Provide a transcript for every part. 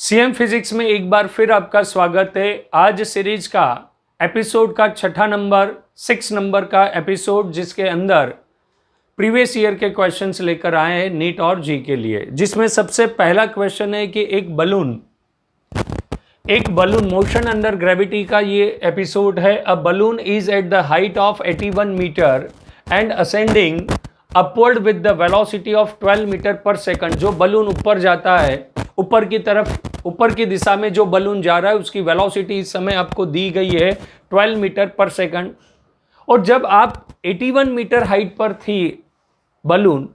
CM physics में एक बार फिर आपका स्वागत है। आज सीरीज का एपिसोड का छठा नंबर 6 नंबर का एपिसोड, जिसके अंदर प्रीवियस ईयर के क्वेश्चंस लेकर आए हैं नीट और जी के लिए। जिसमें सबसे पहला क्वेश्चन है कि एक बलून मोशन अंडर ग्रेविटी का ये एपिसोड है। A balloon is at the height of 81 metre and ascending upward with the velocity of 12 metre per second. जो बलून ऊपर जाता है, ऊपर की तरफ, ऊपर की दिशा में जो बलून जा रहा है, उसकी वेलोसिटी इस समय आपको दी गई है 12 मीटर पर सेकंड। और जब आप 81 मीटर हाइट पर थी, बलून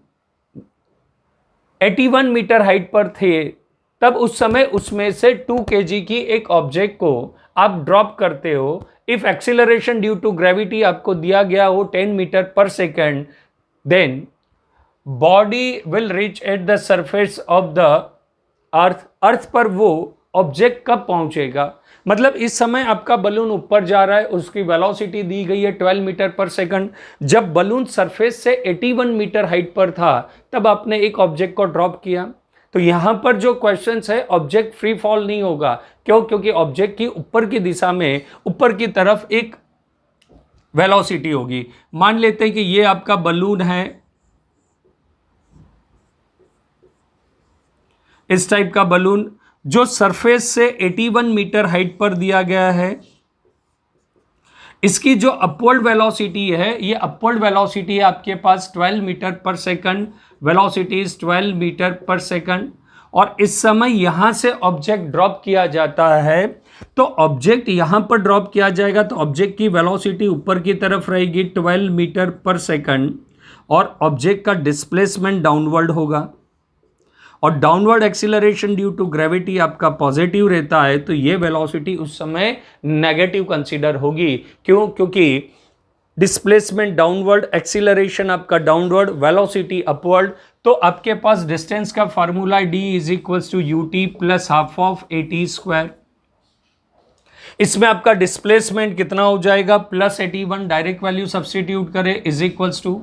81 मीटर हाइट पर थे, तब उस समय उसमें से 2 kg की एक ऑब्जेक्ट को आप ड्रॉप करते हो। If acceleration due to gravity आपको दिया गया हो 10 metre per second, then body will reach at the surface of the earth पर वो ऑब्जेक्ट कब पहुंचेगा। मतलब इस समय आपका बलून ऊपर जा रहा है, उसकी वेलोसिटी दी गई है 12 मीटर पर सेकंड। जब बलून सरफेस से 81 मीटर हाइट पर था, तब आपने एक ऑब्जेक्ट को ड्रॉप किया। तो यहां पर जो क्वेश्चंस है, ऑब्जेक्ट फ्री फॉल नहीं होगा। क्यों? क्योंकि ऑब्जेक्ट की ऊपर की दिशा में, ऊपर की तरफ एक वेलोसिटी होगी। मान लेते हैं कि ये आपका बलून है, इस टाइप का बलून जो सरफेस से 81 मीटर हाइट पर दिया गया है। इसकी जो अपवर्ड वेलोसिटी है, ये अपवर्ड वेलोसिटी है आपके पास 12 metre per second. Velocity is 12 metre per second. और इस समय यहां से ऑब्जेक्ट ड्रॉप किया जाता है। तो ऑब्जेक्ट यहां पर ड्रॉप किया जाएगा, तो ऑब्जेक्ट की वेलोसिटी ऊपर की तरफ रहेगी 12 मीटर पर सेकंड, और ऑब्जेक्ट का डिस्प्लेसमेंट डाउनवर्ड होगा। और downward acceleration due to gravity आपका पॉजिटिव रहता है, तो ये वेलोसिटी उस समय नेगेटिव कंसीडर होगी। क्यों? क्योंकि डिस्प्लेसमेंट डाउनवर्ड, एक्सीलरेशन आपका डाउनवर्ड, वेलोसिटी अपवर्ड। तो आपके पास डिस्टेंस का formula d is equals to ut plus half of at square. इसमें आपका डिस्प्लेसमेंट कितना हो जाएगा? प्लस 81, डायरेक्ट वैल्यू सब्स्टिट्यूट करें, इज इक्वल्स टू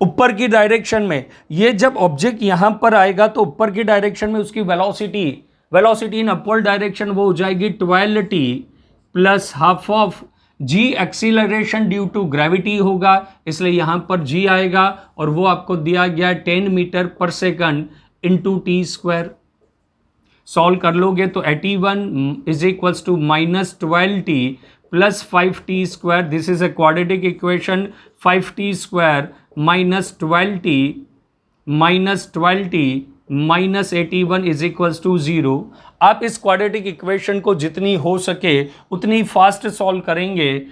ऊपर की डायरेक्शन में। ये जब ऑब्जेक्ट यहां पर आएगा, तो ऊपर की डायरेक्शन में उसकी वेलोसिटी इन अपवर्ड डायरेक्शन वो हो जाएगी 12t plus half of g acceleration due to gravity होगा, इसलिए यहां पर g आएगा। और वो आपको दिया गया 10 metre per second into T square. Solve कर लोगे तो 81 is equals to minus 12t plus 5t square. This is a quadratic equation. 5t square minus 12t minus 81 is equals to 0। आप इस क्वाड्रेटिक इक्वेशन को जितनी हो सके उतनी फास्ट सॉल्व करेंगे।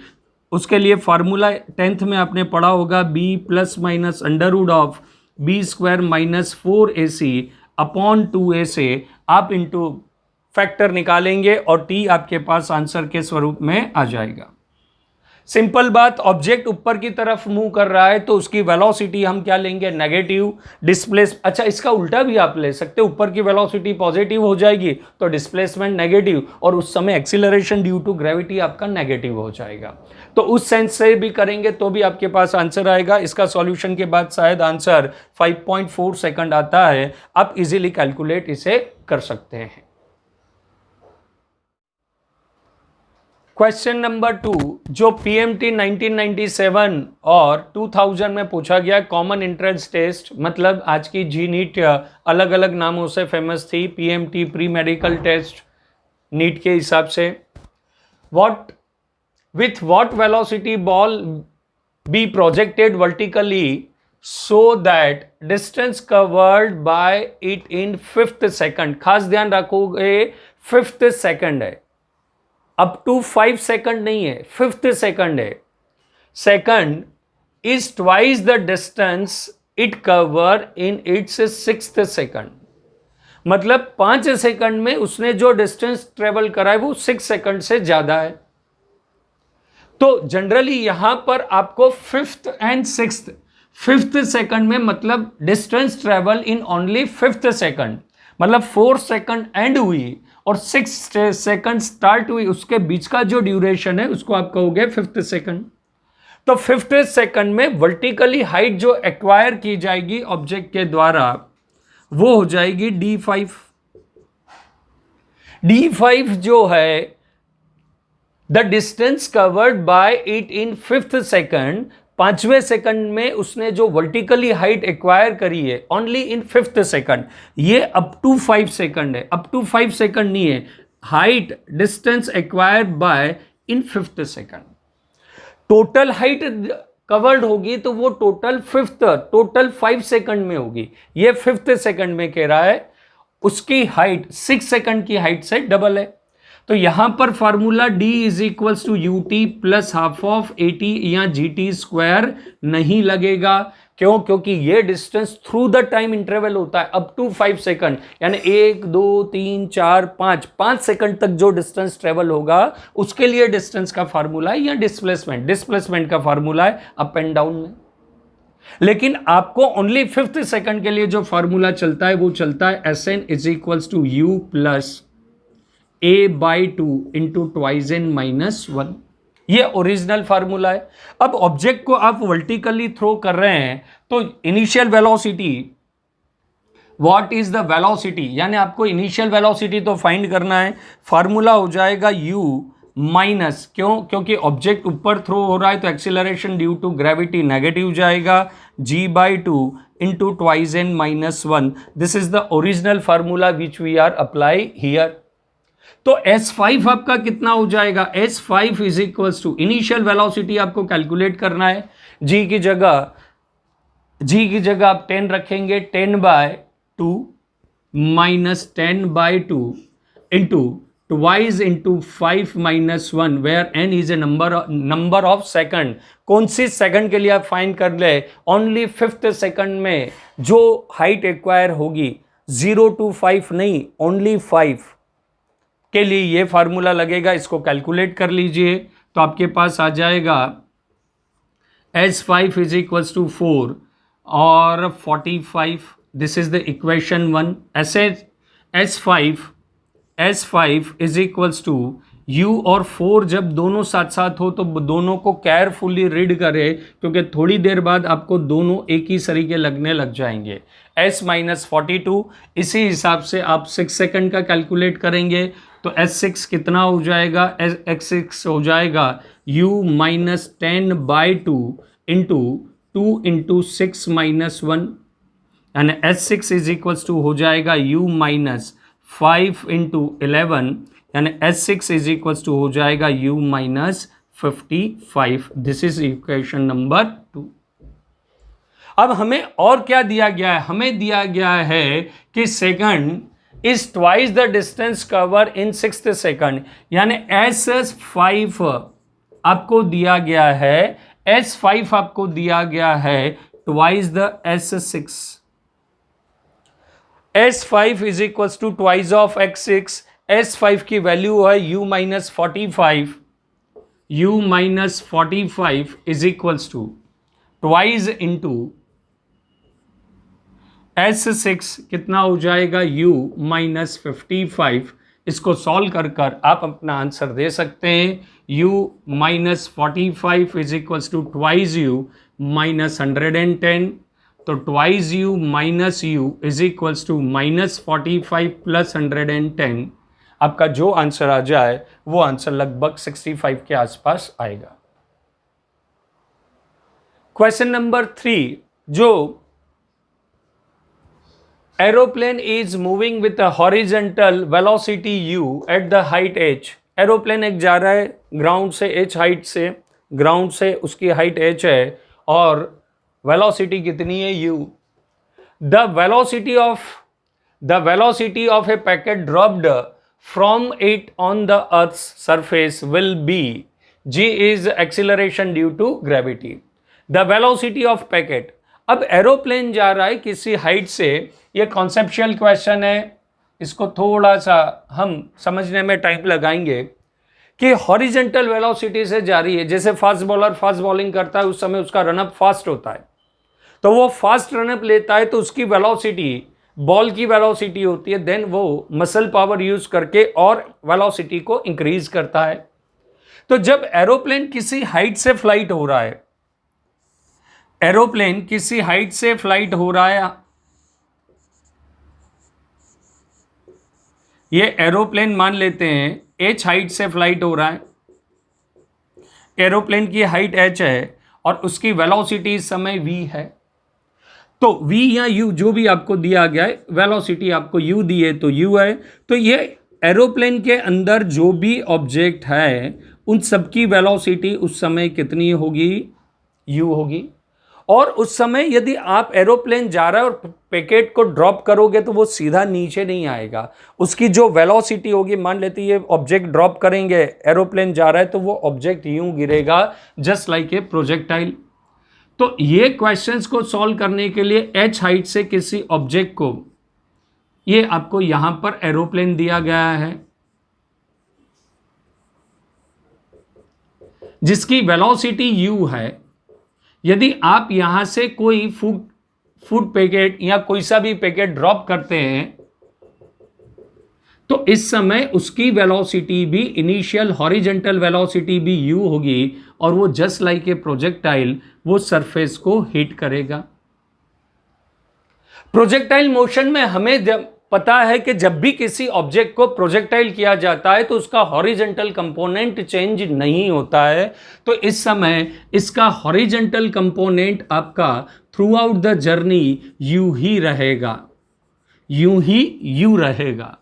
उसके लिए फार्मूला 10th में आपने पढ़ा होगा, b plus minus under root of B square minus 4ac upon 2a से आप इंटू फैक्टर निकालेंगे और t आपके पास आंसर के स्वरूप में आ जाएगा। सिंपल बात, ऑब्जेक्ट ऊपर की तरफ मूव कर रहा है, तो उसकी वेलोसिटी हम क्या लेंगे? नेगेटिव। डिस्प्लेस, अच्छा इसका उल्टा भी आप ले सकते हो, ऊपर की वेलोसिटी पॉजिटिव हो जाएगी तो डिस्प्लेसमेंट नेगेटिव, और उस समय एक्सीलरेशन ड्यू टू ग्रेविटी आपका नेगेटिव हो जाएगा। तो उस सेंस से भी करेंगे तो भी आपके पास आंसर आएगा। इसका सॉल्यूशन के बाद शायद आंसर 5.4 सेकंड आता है। आप इजीली कैलकुलेट इसे कर सकते हैं। क्वेश्चन नंबर 2, जो पीएमटी 1997 और 2000 में पूछा गया, कॉमन एंट्रेंस टेस्ट। मतलब आज की जी नीट अलग अलग नामों से फेमस थी। PMT pre medical test NEET के हिसाब से। With what velocity ball be projected vertically so that distance covered by it in 5th second. खास ध्यान रखोगे 5th सेकंड है, अप टू 5 सेकंड नहीं है, 5th सेकंड है। Second is twice the distance it cover in its 6th second. मतलब 5 second में उसने जो डिस्टेंस ट्रेवल करा है वो 6 सेकंड से ज्यादा है। तो जनरली यहां पर आपको 5th and 6th, 5th second में मतलब distance travel in only 5th second, मतलब 4 सेकंड एंड हुई और 6 सेकंड स्टार्ट हुई, उसके बीच का जो ड्यूरेशन है उसको आप कहोगे 5th सेकंड। तो 5th सेकंड में वर्टिकली हाइट जो एक्वायर की जाएगी ऑब्जेक्ट के द्वारा वो हो जाएगी d5। d5 जो है the distance covered by it in 5th second, 5वें सेकंड में उसने जो वर्टिकली हाइट एक्वायर करी है ओनली इन 5th सेकंड, ये अप टू 5 सेकंड है, अप टू 5 सेकंड नहीं है, height distance acquired by in 5th second. Total height covered होगी तो वो टोटल 5 सेकंड में होगी, ये 5th सेकंड में कह रहा है, उसकी हाइट 6 सेकंड की हाइट से डबल है। तो यहां पर formula d is equals to U T plus half of A T या जी टी स्क्वायर नहीं लगेगा। क्यों? क्योंकि ये distance through the time interval होता है अप टू 5 सेकंड, यानी 1 2 3 4 5 सेकंड तक जो डिस्टेंस ट्रेवल होगा उसके लिए डिस्टेंस का फार्मूला है, या डिस्प्लेसमेंट का फार्मूला है अप एंड डाउन में। लेकिन आपको ओनली 5th सेकंड के लिए जो फार्मूला चलता है वो चलता है S N is equals to U plus a by two into twice N minus 1, ये ओरिजिनल फार्मूला है। अब ऑब्जेक्ट को आप वर्टिकली थ्रो कर रहे हैं तो initial velocity, what is the velocity, यानी आपको इनिशियल वेलोसिटी तो फाइंड करना है। फार्मूला हो जाएगा u माइनस, क्यों? क्योंकि ऑब्जेक्ट ऊपर थ्रो हो रहा है तो acceleration due to gravity negative जाएगा, g by two into twice N minus 1। This is the original formula which we are apply here. तो S5 आपका कितना हो जाएगा? S5 is equals to initial velocity आपको कैलकुलेट करना है, g की जगह आप 10 रखेंगे, 10 by 2 minus 10 by 2 into twice into 5 minus 1 where n is a number of second. कौन सी सेकंड के लिए आप फाइंड कर ले? ओनली 5th सेकंड में जो हाइट एक्वायर होगी, 0 to 5 नहीं, ओनली 5 के लिए ये फार्मूला लगेगा। इसको कैलकुलेट कर लीजिए तो आपके पास आ जाएगा S5 इज इक्वल्स टू 4 और 45, this is the equation 1। S5 is equals to u और 4 जब दोनों साथ साथ हो तो दोनों को केयरफुली रीड करें, क्योंकि थोड़ी देर बाद आपको दोनों एक ही सरीके लगने लग जाएंगे। S माइनस 42, इसी हिसाब से आप 6 सेकंड का कैलकुलेट करेंगे तो S6 कितना हो जाएगा? X6 हो जाएगा u minus 10 by 2 into 2 into 6 minus 1, यानी S6 इज इक्वल्स टू हो जाएगा u माइनस 5 इंटू 11, यानी S6 इज इक्वल्स टू हो जाएगा u minus 55। This is equation number 2। अब हमें और क्या दिया गया है? हमें दिया गया है कि second is twice the distance cover in 6th second, यानी S5 आपको दिया गया है, S5 आपको दिया गया है twice the S6। S5 is equals to twice of X6। S5 की वैल्यू है u minus 45, u minus 45 is equals to twice into S6 कितना हो जाएगा? u minus 55। इसको सॉल्व कर कर आप अपना आंसर दे सकते हैं। u minus 45 is equals to twice u minus 110, तो twice u minus u is equals to minus 45 plus 110। आपका जो आंसर आ जाए वो आंसर लगभग 65 के आसपास आएगा। क्वेश्चन नंबर 3, जो aeroplane is moving with a horizontal velocity u eight the height h। Aeroplane एक जा रहा है ग्राउंड से h हाइट से, ग्राउंड से उसकी हाइट h है और वेलोसिटी कितनी है u। The velocity of a packet dropped from it on the earth surface will be, g is acceleration due to gravity. The velocity of packet, अब aeroplane जा रहा है किसी हाइट से, ये कॉन्सेप्चुअल क्वेश्चन है, इसको थोड़ा सा हम समझने में टाइम लगाएंगे कि हॉरिजेंटल वेलोसिटी से जा रही है। जैसे फास्ट बॉलर फास्ट बॉलिंग करता है उस समय उसका रनअप फास्ट होता है, तो वो फास्ट रनअप लेता है तो उसकी वेलोसिटी बॉल की वेलोसिटी होती है, देन वो मसल पावर यूज करके और वेलोसिटी को इंक्रीज करता है। तो जब एरोप्लेन किसी हाइट से फ्लाइट हो रहा है, एरोप्लेन किसी हाइट से फ्लाइट हो रहा है, ये एरोप्लेन मान लेते हैं h हाइट से फ्लाइट हो रहा है, एरोप्लेन की हाइट h है और उसकी वेलोसिटी इस समय v है। तो v या u जो भी आपको दिया गया है, वेलोसिटी आपको u दी है तो u है। तो ये एरोप्लेन के अंदर जो भी ऑब्जेक्ट है उन सबकी वेलोसिटी उस समय कितनी होगी, u होगी। और उस समय यदि आप एरोप्लेन जा रहा है और पैकेट को ड्रॉप करोगे तो वो सीधा नीचे नहीं आएगा, उसकी जो वेलोसिटी होगी, मान लेते ये ऑब्जेक्ट ड्रॉप करेंगे, एरोप्लेन जा रहा है तो वो ऑब्जेक्ट यूं गिरेगा जस्ट लाइक ए प्रोजेक्टाइल। तो ये क्वेश्चंस को सॉल्व करने के लिए h हाइट से किसी ऑब्जेक्ट को, ये आपको यहां पर एरोप्लेन दिया गया है जिसकी वेलोसिटी u है। यदि आप यहां से कोई फूड पैकेट या कोई सा भी पैकेट ड्रॉप करते हैं तो इस समय उसकी वेलोसिटी भी, इनिशियल हॉरिजॉन्टल वेलोसिटी भी u होगी और वो जस्ट लाइक ए प्रोजेक्टाइल वो सरफेस को हिट करेगा। प्रोजेक्टाइल मोशन में हमें पता है कि जब भी किसी ऑब्जेक्ट को प्रोजेक्टाइल किया जाता है तो उसका हॉरिजॉन्टल कंपोनेंट चेंज नहीं होता है। तो इस समय इसका हॉरिजॉन्टल कंपोनेंट आपका थ्रू आउट द जर्नी यूं ही रहेगा, यूं ही यू रहेगा,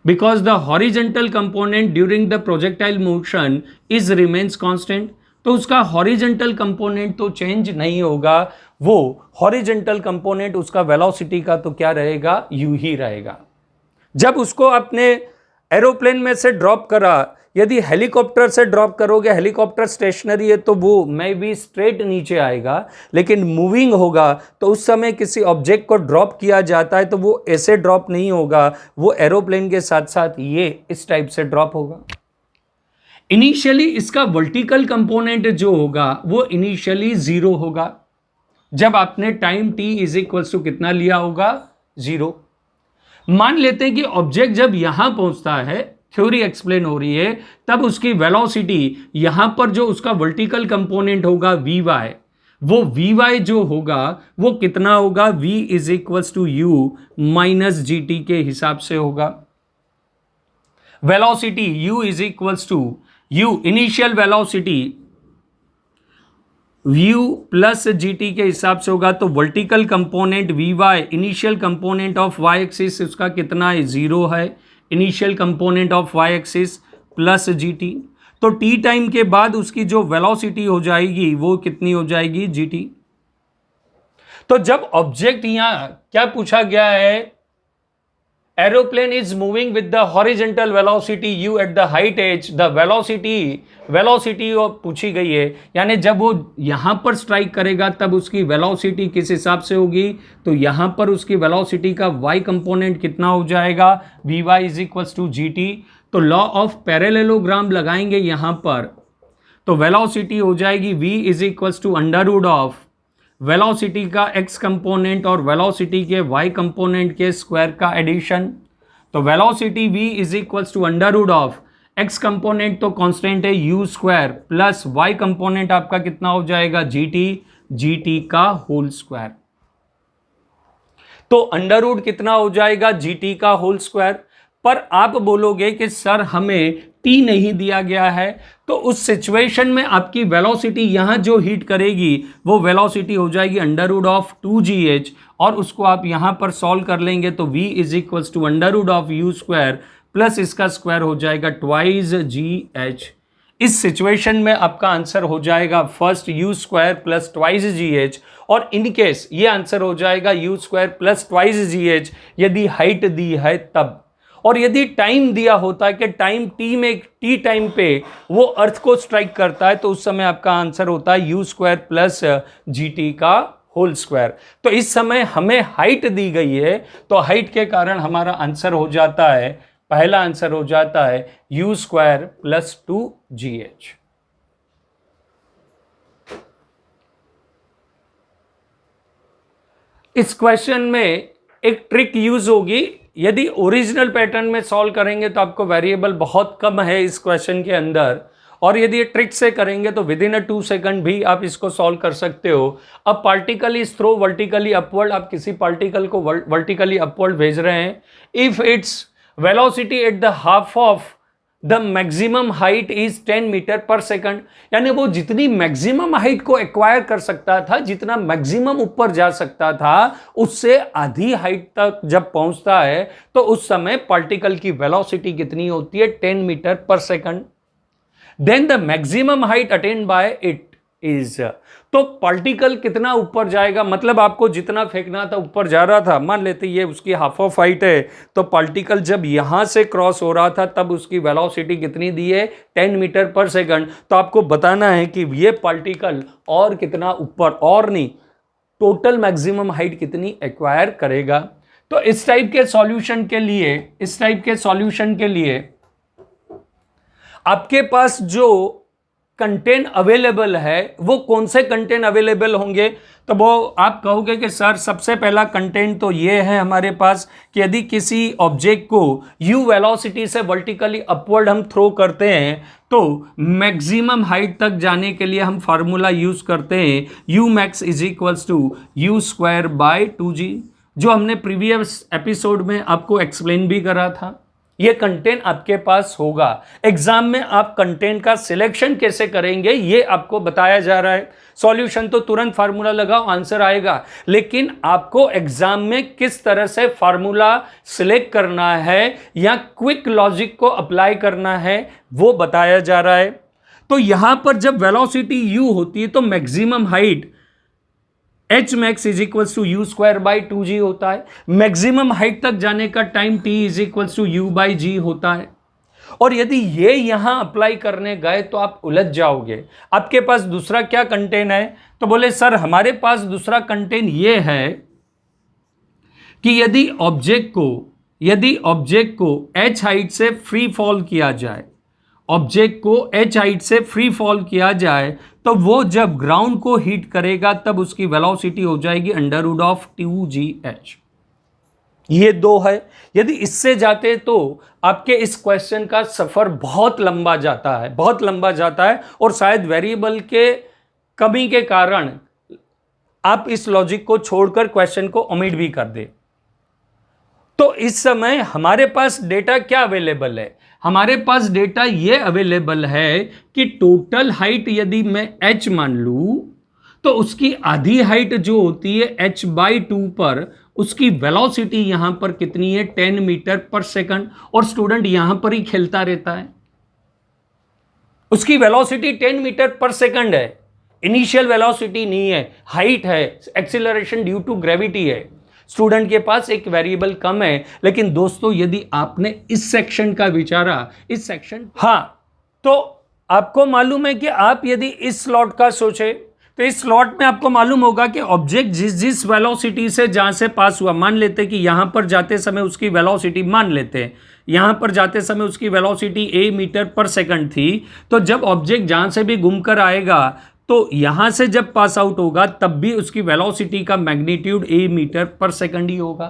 because the horizontal component during the projectile motion is remains constant. तो उसका हॉरिजॉन्टल कंपोनेंट तो चेंज नहीं होगा, वो हॉरिजॉन्टल कंपोनेंट उसका वेलोसिटी का तो क्या रहेगा, यू ही रहेगा। जब उसको अपने एरोप्लेन में से ड्रॉप करा, यदि हेलीकॉप्टर से ड्रॉप करोगे, हेलीकॉप्टर स्टेशनरी है तो वो मे भी स्ट्रेट नीचे आएगा, लेकिन मूविंग होगा तो उस समय किसी ऑब्जेक्ट को ड्रॉप किया जाता है तो वो ऐसे ड्रॉप नहीं होगा, वो एरोप्लेन के साथ साथ ये इस टाइप से ड्रॉप होगा। इनिशियली इसका वर्टिकल कंपोनेंट जो होगा वो इनिशियली 0 होगा जब आपने time t is equals to कितना लिया होगा, 0। मान लेते हैं कि ऑब्जेक्ट जब यहां पहुंचता है, थ्योरी एक्सप्लेन हो रही है, तब उसकी वेलोसिटी यहां पर जो उसका वर्टिकल कंपोनेंट होगा vy, वो vy जो होगा वो कितना होगा, v is equals to u minus gt के हिसाब से होगा। Velocity u is equals to u initial velocity u plus gt के हिसाब से होगा। तो vertical component vy, initial component of y axis उसका कितना है, 0 है, initial component of y axis plus gt। तो t टाइम के बाद उसकी जो वेलोसिटी हो जाएगी वो कितनी हो जाएगी, gt। तो जब ऑब्जेक्ट यहां क्या पूछा गया है, aeroplane is moving with the horizontal velocity u eight the height h, the velocity पूछी गई है, यानी जब वो यहां पर स्ट्राइक करेगा तब उसकी वेलोसिटी किस हिसाब से होगी, तो यहां पर उसकी वेलोसिटी का y कंपोनेंट कितना हो जाएगा, vy is equals to gt। तो लॉ ऑफ पैरेललोग्राम लगाएंगे यहां पर, तो वेलोसिटी हो जाएगी v is equals to under root of velocity का x कंपोनेंट और वेलोसिटी के y कंपोनेंट के स्क्वायर का एडिशन। तो velocity v is equals to under root of x component तो कांस्टेंट है u square plus y component आपका कितना हो जाएगा, gt का होल स्क्वायर। तो अंडर रूट कितना हो जाएगा, gt का होल स्क्वायर। पर आप बोलोगे कि सर हमें t नहीं दिया गया है, तो उस सिचुएशन में आपकी वेलोसिटी यहां जो हिट करेगी वो वेलोसिटी हो जाएगी अंडर रूट ऑफ 2gh, और उसको आप यहां पर सॉल्व कर लेंगे तो v is equals to under root of u square plus इसका स्क्वायर हो जाएगा ट्वाइस gh। इस सिचुएशन में आपका आंसर हो जाएगा first u square plus twice gh, और इन केस ये आंसर हो जाएगा u square plus twice gh यदि हाइट दी है तब। और यदि टाइम दिया होता है कि टाइम टी टाइम पे वो अर्थ को स्ट्राइक करता है, तो उस समय आपका आंसर होता है u स्क्वायर प्लस gt का होल स्क्वायर। तो इस समय हमें हाइट दी गई है, तो हाइट के कारण हमारा आंसर हो जाता है, पहला आंसर हो जाता है u स्क्वायर प्लस 2gh। इस क्वेश्चन में एक ट्रिक यूज होगी, यदि ओरिजिनल पैटर्न में सॉल्व करेंगे तो आपको वेरिएबल बहुत कम है इस क्वेश्चन के अंदर, और यदि ये ट्रिक से करेंगे तो विद इन 2 सेकंड भी आप इसको सॉल्व कर सकते हो। अब particle is throw vertically upward, आप किसी पार्टिकल को वर्टिकली अपवर्ड भेज रहे हैं। If its velocity at the half of the maximum height is 10 metre per second, यानी वो जितनी मैक्सिमम हाइट को एक्वायर कर सकता था, जितना मैक्सिमम ऊपर जा सकता था, उससे आधी हाइट तक जब पहुंचता है तो उस समय पार्टिकल की वेलोसिटी कितनी होती है? 10 metre per second. Then the maximum height attained by it is, तो पार्टिकल कितना ऊपर जाएगा, मतलब आपको जितना फेंकना था ऊपर जा रहा था, मान लेते ये उसकी हाफ ऑफ हाइट है, तो पार्टिकल जब यहां से क्रॉस हो रहा था तब उसकी वेलोसिटी कितनी दी है? 10 मीटर पर सेकंड। तो आपको बताना है कि ये पार्टिकल और कितना ऊपर, और नहीं, टोटल मैक्सिमम हाइट कितनी एक्वायर करेगा। तो इस टाइप के सॉल्यूशन के लिए आपके पास जो कंटेंट अवेलेबल है वो कौन से कंटेंट अवेलेबल होंगे? तो वो आप कहोगे कि सर सबसे पहला कंटेंट तो ये है हमारे पास कि यदि किसी ऑब्जेक्ट को u वेलोसिटी से वर्टिकली अपवर्ड हम थ्रो करते हैं तो मैक्सिमम हाइट तक जाने के लिए हम फार्मूला यूज करते हैं u max is equals to u square by 2g, जो हमने प्रीवियस एपिसोड में आपको एक्सप्लेन भी करा था। ये कंटेंट आपके पास होगा। एग्जाम में आप कंटेंट का सिलेक्शन कैसे करेंगे ये आपको बताया जा रहा है। सॉल्यूशन तो तुरंत फार्मूला लगाओ, आंसर आएगा, लेकिन आपको एग्जाम में किस तरह से फार्मूला सिलेक्ट करना है या क्विक लॉजिक को अप्लाई करना है वो बताया जा रहा है। तो यहां पर जब वेलोसिटी u होती है तो maximum height H max is equals to U square by 2g होता है। मैक्सिमम हाइट तक जाने का time t is equals to U by G होता है। और यदि ये यहां अप्लाई करने गए तो आप उलझ जाओगे। आपके पास दूसरा क्या कंटेंट है? तो बोले सर हमारे पास दूसरा कंटेंट ये है कि यदि ऑब्जेक्ट को h हाइट से फ्री फॉल किया जाए, तो वो जब ग्राउंड को हिट करेगा तब उसकी वेलोसिटी हो जाएगी अंडर रूट ऑफ 2gh। ये दो है। यदि इससे जाते तो आपके इस क्वेश्चन का सफर बहुत लंबा जाता है और शायद वेरिएबल के कमी के कारण आप इस लॉजिक को छोड़कर क्वेश्चन को ओमिट भी कर दे। तो इस समय हमारे पास डेटा क्या अवेलेबल है? हमारे पास डेटा ये अवेलेबल है कि टोटल हाइट यदि मैं h मान लूं तो उसकी आधी हाइट जो होती है h/2 पर उसकी वेलोसिटी यहां पर कितनी है? 10 मीटर पर सेकंड। और स्टूडेंट यहां पर ही खेलता रहता है, उसकी वेलोसिटी 10 मीटर पर सेकंड है, इनिशियल वेलोसिटी नहीं है, हाइट है, एक्सीलरेशन ड्यू टू ग्रेविटी है। स्टूडेंट के पास एक वेरिएबल कम है। लेकिन दोस्तों यदि आपने इस सेक्शन का विचारा, तो आपको मालूम है कि आप यदि इस स्लॉट का सोचे तो इस स्लॉट में आपको मालूम होगा कि ऑब्जेक्ट जिस वेलोसिटी से जहां से पास हुआ, मान लेते कि यहां पर जाते समय उसकी वेलोसिटी, यहां पर जाते समय उसकी velocity a metre per second थी, तो जब ऑब्जेक्ट जहां से भी घूमकर आएगा तो यहां से जब पास आउट होगा तब भी उसकी वेलोसिटी का magnitude a metre per second ही होगा।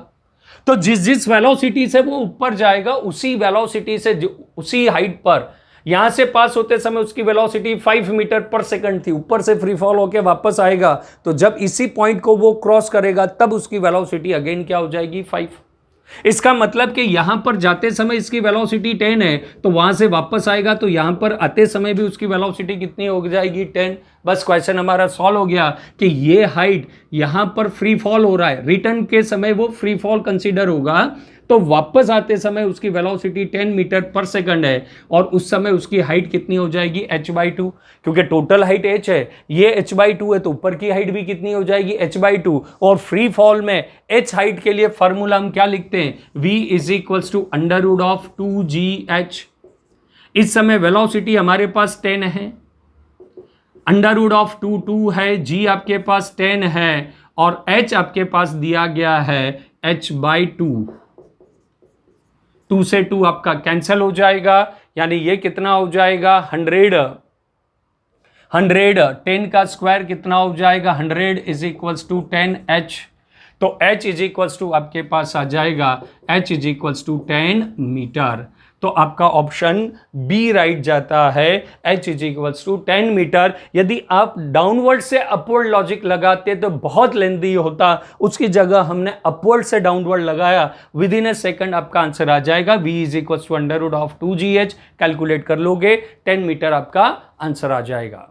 तो जिस वेलोसिटी से वो ऊपर जाएगा उसी वेलोसिटी से, उसी हाइट पर यहां से पास होते समय उसकी वेलोसिटी 5 मीटर पर सेकंड थी, ऊपर से फ्री फॉल होकर वापस आएगा, तो जब इसी पॉइंट को वो क्रॉस करेगा तब उसकी वेलोसिटी अगेन क्या हो जाएगी? 5। इसका मतलब कि यहां पर जाते समय इसकी वेलोसिटी 10 है, तो वहां से वापस आएगा तो यहां पर आते समय भी उसकी वेलोसिटी कितनी हो जाएगी? 10। बस क्वेश्चन हमारा सॉल्व हो गया कि ये हाइट यहां पर फ्री फॉल हो रहा है, रिटर्न के समय वो फ्री फॉल कंसीडर होगा, तो वापस आते समय उसकी वेलोसिटी 10 मीटर पर सेकंड है और उस समय उसकी हाइट कितनी हो जाएगी? h/2, क्योंकि टोटल हाइट h है, ये h/2 है, तो ऊपर की हाइट भी कितनी हो जाएगी? h/2। और फ्री फॉल में h हाइट के लिए फॉर्मूला हम क्या लिखते हैं? v is equals to under root of 2gh। इस समय वेलोसिटी हमारे पास 10 है, अंडर रूट ऑफ 2 है, g आपके पास 10 है और h आपके पास दिया गया है h/2। 2 से 2 आपका कैंसिल हो जाएगा, यानी ये कितना हो जाएगा? 100। 10 का स्क्वायर कितना हो जाएगा? 100 इज इक्वल्स टू 10h। तो h इज इक्वल्स टू आपके पास आ जाएगा h is equals to 10 metre. तो आपका ऑप्शन बी राइट जाता है, h is equals to 10 metre. यदि आप डाउनवर्ड से अपवर्ड लॉजिक लगाते तो बहुत लेंथी होता, उसकी जगह हमने अपवर्ड से डाउनवर्ड लगाया, विद इन ए सेकंड आपका आंसर आ जाएगा। v is equals to under root of 2gh, calculate कर लोगे 10 मीटर आपका आंसर आ जाएगा।